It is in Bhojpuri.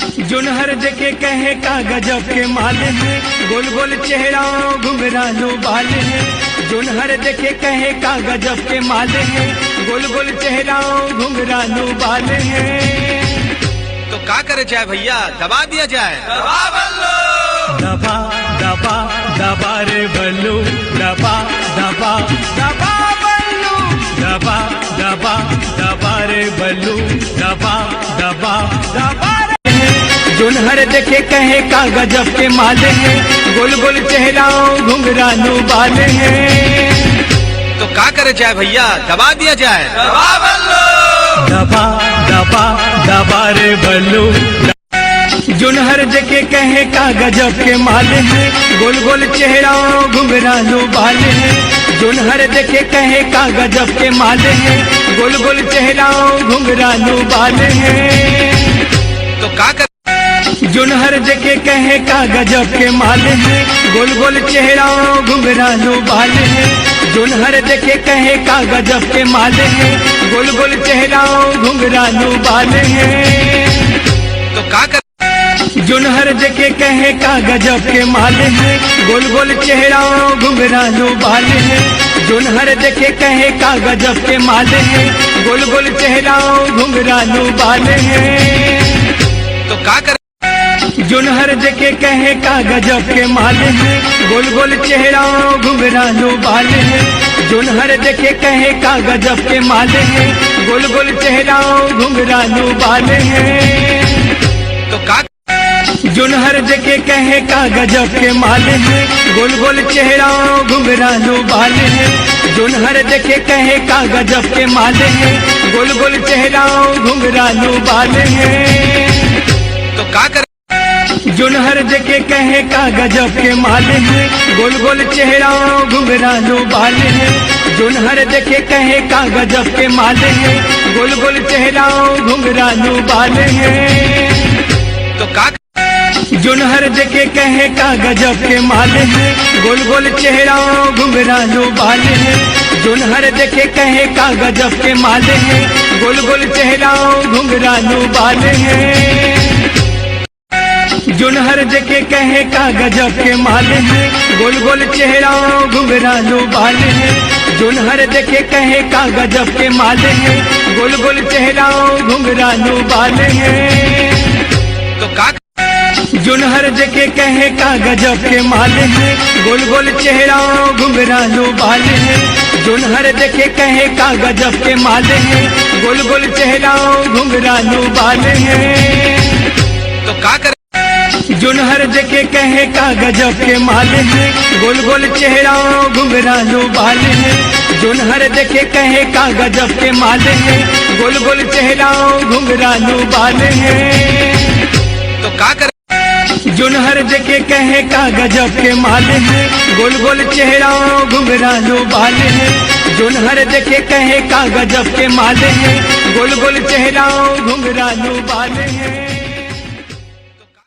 जुनहर देखे कहे का गजब के माल है, गोल गोल चेहरा घुंघरालू बाल है। जुनहर देखे कहे का गजब के माल है, गोल गोल चेहरा घुंघरालू बाल है। तो क्या करे जाए भैया, दबा दिया जाए। दबा बल्लू, दबा दबा दबा रे बल्लू, दबा दबा दबा बल्लू, दबा दबा दबा रे बल्लू, दबा दबा दबा। जुनहर देखे कहे का गजब के माल है, गोल गोल चेहरा घुंघरालू बाल है। तो क्या करे जाए भैया, दबा दिया जाए। दबा बल्लू, दबा दबा दबा रे बल्लू। जुनहर देखे कहे का गजब के माल है, गोल गोल चेहरा घुंघरालू बाल है। जुनहर देखे कहे का गजब के माल है, गोल गोल चेहरा घुंघरालू बाल है। तो क्या करे जुनहर देखे कहे का गजब के माल है, गोल गोल चेहरा घुंघरालू बाल है। जुनहर देखे कहे का गजब के माल है, गोल गोल चेहरा घुंघरालू बाल है। तो क्या करे जुनहर देखे कहे का गजब के माल है, गोल गोल चेहरा घुंघरालू बाल है। जुनहर देखे कहे का गजब के माल है, गोल गोल चेहरा घुंघरालू बाल है। तो क्या करे जुनहर देखे कहे का गजब के माल है, गोल गोल चेहरा घुंघरालू बाल है। जुनहर देखे कहे का गजब के माल है, गोल गोल चेहरा घुंघरालू बाल है। तो क्या जुनहर देखे कहे का गजब के माल है, गोल गोल चेहरा घुंघरालू बाल है। जुनहर देखे कहे का गजब के माल है, गोल गोल चेहरा घुंघरालू बाल है। तो क्या करे जुनहर देखे कहे का गजब के माल है, गोल गोल चेहरा घुंघरालू बाल है। जुनहर देखे कहे का गजब के माल है, गोल गोल चेहरा घुंघरालू बाल है। तो क्या जुनहर देखे कहे का गजब के माल है, गोल गोल चेहरा घुंघरालू बाल है। जुनहर देखे कहे का गजब के माल है, गोल गोल चेहरा घुंघरालू बाल है। जुनहर देखे कहे का गजब के माल है, गोल गोल चेहरा घुंघरालू बाल है। जुनहर देखे कहे का गजब के माल है, गोल गोल चेहरा घुंघरालू बाल है। तो क्या जुनहर देखे कहे का गजब के माल है, गोल गोल चेहरा घुंघरालू बाल है। जुनहर देखे कहे का गजब के माल है, गोल गोल चेहरा घुंघरालू बाल है। तो क्या करे जुनहर देखे कहे का गजब के माल है, गोल गोल चेहरा घुंघरालू बाल है। जुनहर देखे कहे का गजब के माल है, गोल गोल चेहरा घुंघरालू बाल है। तो क्या करे जुनहर देखे कहे का गजब के माल है, गोल गोल चेहरा घुंघरालू बाल है। जुनहर देखे कहे का गजब के माल है, गोल गोल चेहरा घुंघरालू बाल है।